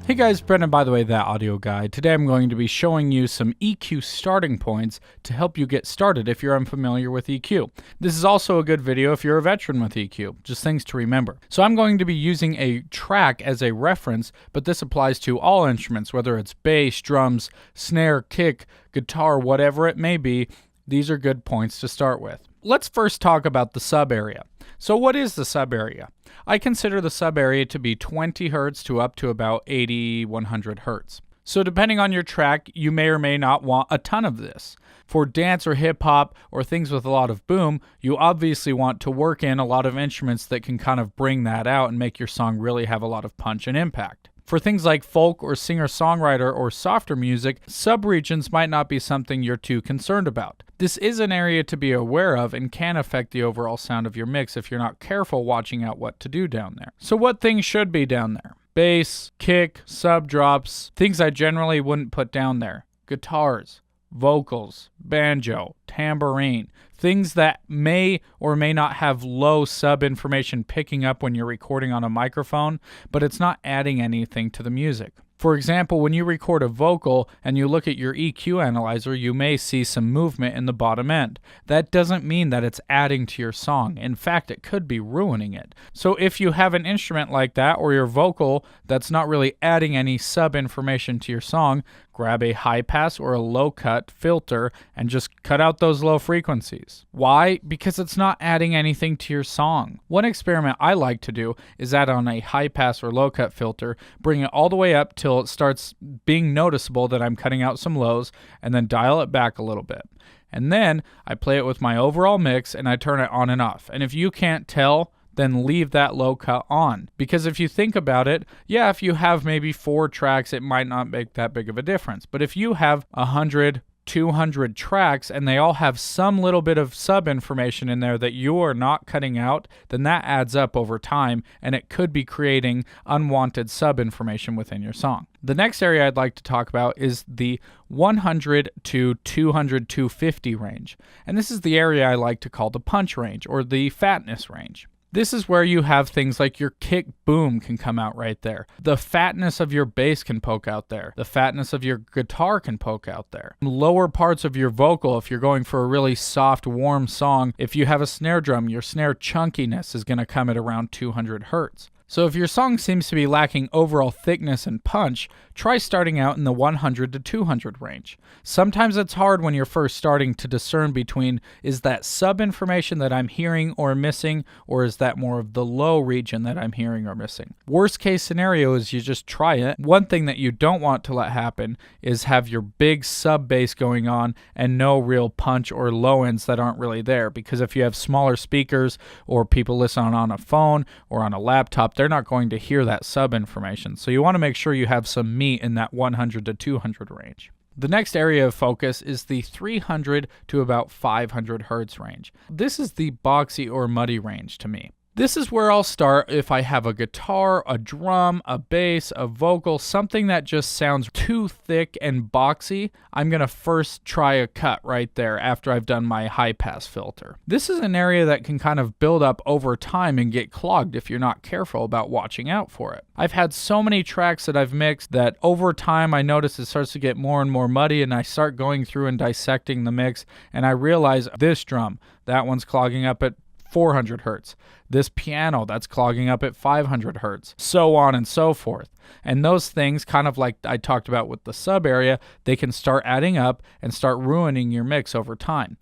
Hey guys, Brendan, by the way, that audio guy. Today I'm going to be showing you some EQ starting points to help you get started if you're unfamiliar with EQ. This is also a good video if you're a veteran with EQ, just things to remember. So I'm going to be using a track as a reference, but this applies to all instruments, whether it's bass, drums, snare, kick, guitar, whatever it may be. These are good points to start with. Let's first talk about the sub area. So what is the sub area? I consider the sub area to be 20 Hz to up to about 80, 100 Hz. So depending on your track, you may or may not want a ton of this. For dance or hip hop or things with a lot of boom, you obviously want to work in a lot of instruments that can kind of bring that out and make your song really have a lot of punch and impact. For things like folk or singer-songwriter or softer music, subregions might not be something you're too concerned about. This is an area to be aware of and can affect the overall sound of your mix if you're not careful watching out what to do down there. So what things should be down there? Bass, kick, sub drops, things I generally wouldn't put down there. Guitars, vocals, banjo, tambourine, things that may or may not have low sub information picking up when you're recording on a microphone, but it's not adding anything to the music. For example, when you record a vocal and you look at your EQ analyzer, you may see some movement in the bottom end. That doesn't mean that it's adding to your song. In fact, it could be ruining it. So if you have an instrument like that or your vocal that's not really adding any sub information to your song, grab a high pass or a low cut filter and just cut out those low frequencies. Why? Because it's not adding anything to your song. One experiment I like to do is add on a high pass or low cut filter, bring it all the way up till it starts being noticeable that I'm cutting out some lows, and then dial it back a little bit. And then I play it with my overall mix and I turn it on and off. And if you can't tell, then leave that low cut on. Because if you think about it, yeah, if you have maybe 4 tracks, it might not make that big of a difference. But if you have 100, 200 tracks and they all have some little bit of sub information in there that you are not cutting out, then that adds up over time and it could be creating unwanted sub information within your song. The next area I'd like to talk about is the 100 to 200, 250 range. And this is the area I like to call the punch range or the fatness range. This is where you have things like your kick boom can come out right there. The fatness of your bass can poke out there. The fatness of your guitar can poke out there. Lower parts of your vocal, if you're going for a really soft, warm song, if you have a snare drum, your snare chunkiness is going to come at around 200 Hertz. So if your song seems to be lacking overall thickness and punch, try starting out in the 100 to 200 range. Sometimes it's hard when you're first starting to discern between, is that sub information that I'm hearing or missing, or is that more of the low region that I'm hearing or missing? Worst case scenario is you just try it. One thing that you don't want to let happen is have your big sub bass going on and no real punch or low ends that aren't really there, because if you have smaller speakers or people listen on a phone or on a laptop, they're not going to hear that sub information. So you want to make sure you have some meat in that 100 to 200 range. The next area of focus is the 300 to about 500 Hertz range. This is the boxy or muddy range to me. This is where I'll start if I have a guitar, a drum, a bass, a vocal, something that just sounds too thick and boxy. I'm going to first try a cut right there after I've done my high pass filter. This is an area that can kind of build up over time and get clogged if you're not careful about watching out for it. I've had so many tracks that I've mixed that over time I notice it starts to get more and more muddy, and I start going through and dissecting the mix and I realize this drum, that one's clogging up at 400 Hertz. This piano, that's clogging up at 500 Hertz, so on and so forth. And those things, kind of like I talked about with the sub area, they can start adding up and start ruining your mix over time.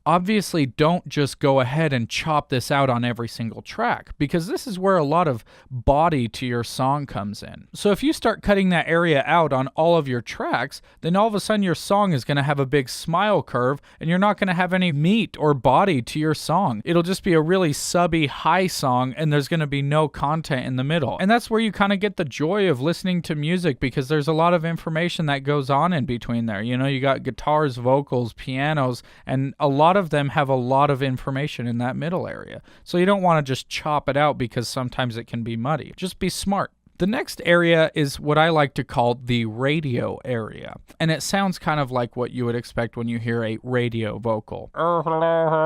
Obviously, don't just go ahead and chop this out on every single track, because this is where a lot of body to your song comes in. So if you start cutting that area out on all of your tracks, then all of a sudden your song is going to have a big smile curve and you're not going to have any meat or body to your song. It'll just be a really subby high song and there's going to be no content in the middle. And that's where you kind of get the joy of listening to music, because there's a lot of information that goes on in between there. You know, you got guitars, vocals, pianos, and a lot of them have a lot of information in that middle area. So you don't want to just chop it out because sometimes it can be muddy. Just be smart. The next area is what I like to call the radio area. And it sounds kind of like what you would expect when you hear a radio vocal.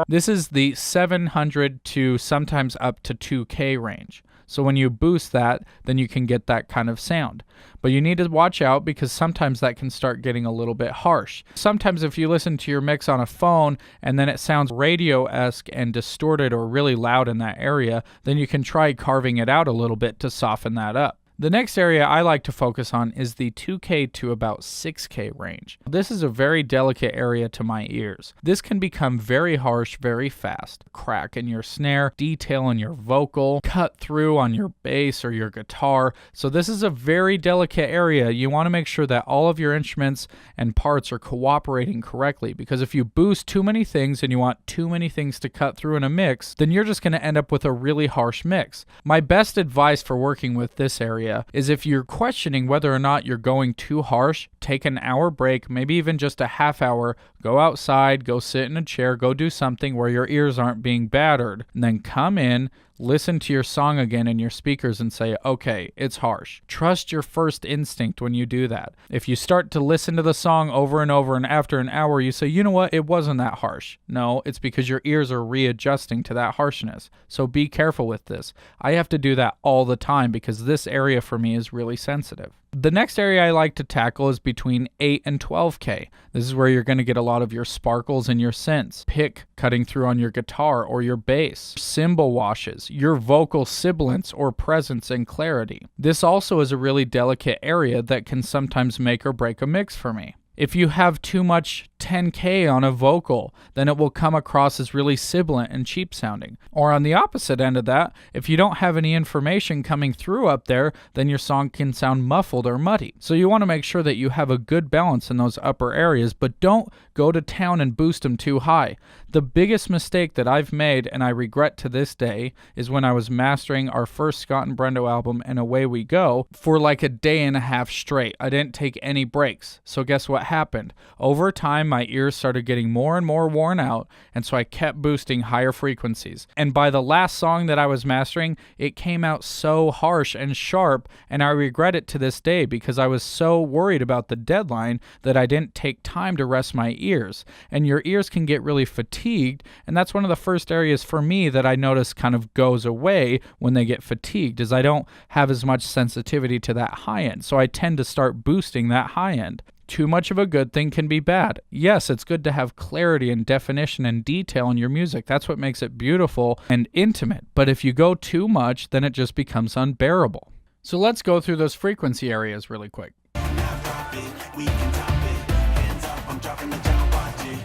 This is the 700 to sometimes up to 2K range. So when you boost that, then you can get that kind of sound. But you need to watch out because sometimes that can start getting a little bit harsh. Sometimes if you listen to your mix on a phone and then it sounds radio-esque and distorted or really loud in that area, then you can try carving it out a little bit to soften that up. The next area I like to focus on is the 2K to about 6K range. This is a very delicate area to my ears. This can become very harsh very fast. Crack in your snare, detail in your vocal, cut through on your bass or your guitar. So this is a very delicate area. You want to make sure that all of your instruments and parts are cooperating correctly, because if you boost too many things and you want too many things to cut through in a mix, then you're just going to end up with a really harsh mix. My best advice for working with this area is if you're questioning whether or not you're going too harsh, take an hour break, maybe even just a half hour, go outside, go sit in a chair, go do something where your ears aren't being battered, and then come in, listen to your song again in your speakers and say, okay, it's harsh. Trust your first instinct when you do that. If you start to listen to the song over and over and after an hour you say, you know what, it wasn't that harsh. No, it's because your ears are readjusting to that harshness. So be careful with this. I have to do that all the time because this area for me is really sensitive. The next area I like to tackle is between 8 and 12K. This is where you're going to get a lot of your sparkles and your synths, pick cutting through on your guitar or your bass, cymbal washes, your vocal sibilance or presence and clarity. This also is a really delicate area that can sometimes make or break a mix for me. If you have too much 10K on a vocal, then it will come across as really sibilant and cheap sounding. Or on the opposite end of that, if you don't have any information coming through up there, then your song can sound muffled or muddy. So you want to make sure that you have a good balance in those upper areas, but don't go to town and boost them too high. The biggest mistake that I've made, and I regret to this day, is when I was mastering our first Scott and Brendo album, And Away We Go, for like a day and a half straight. I didn't take any breaks. So guess what happened? Over time, my ears started getting more and more worn out, and so I kept boosting higher frequencies. And by the last song that I was mastering, it came out so harsh and sharp, and I regret it to this day because I was so worried about the deadline that I didn't take time to rest my ears. And your ears can get really fatigued, and that's one of the first areas for me that I notice kind of goes away when they get fatigued, is I don't have as much sensitivity to that high end, so I tend to start boosting that high end. Too much of a good thing can be bad. Yes, it's good to have clarity and definition and detail in your music. That's what makes it beautiful and intimate. But if you go too much, then it just becomes unbearable. So let's go through those frequency areas really quick.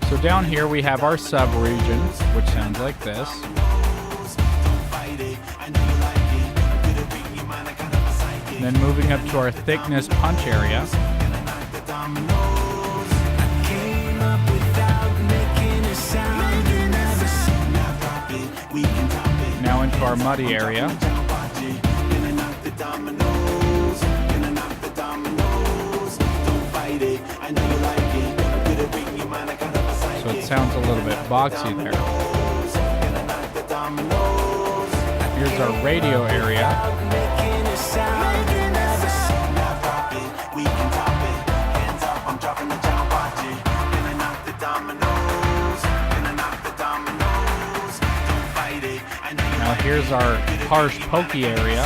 So down here we have our sub-region, which sounds like this. And then moving up to our thickness punch area. Now into our muddy area. So it sounds a little bit boxy there. Here's our radio area. Now here's our harsh pokey area.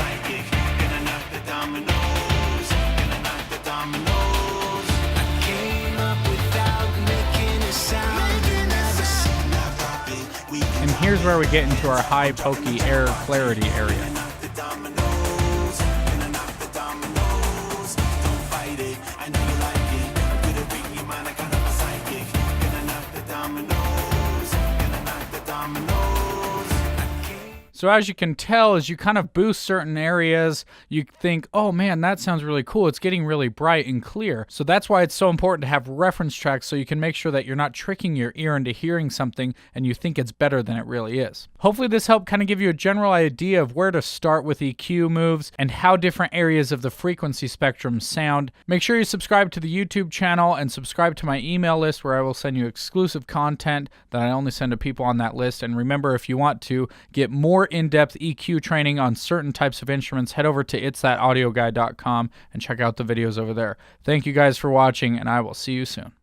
And here's where we get into our high pokey air clarity area. So as you can tell, as you kind of boost certain areas, you think, oh man, that sounds really cool. It's getting really bright and clear. So that's why it's so important to have reference tracks so you can make sure that you're not tricking your ear into hearing something and you think it's better than it really is. Hopefully this helped kind of give you a general idea of where to start with EQ moves and how different areas of the frequency spectrum sound. Make sure you subscribe to the YouTube channel and subscribe to my email list where I will send you exclusive content that I only send to people on that list. And remember, if you want to get more in-depth EQ training on certain types of instruments, head over to itsthatAudioguy.com and check out the videos over there. Thank you guys for watching, and I will see you soon.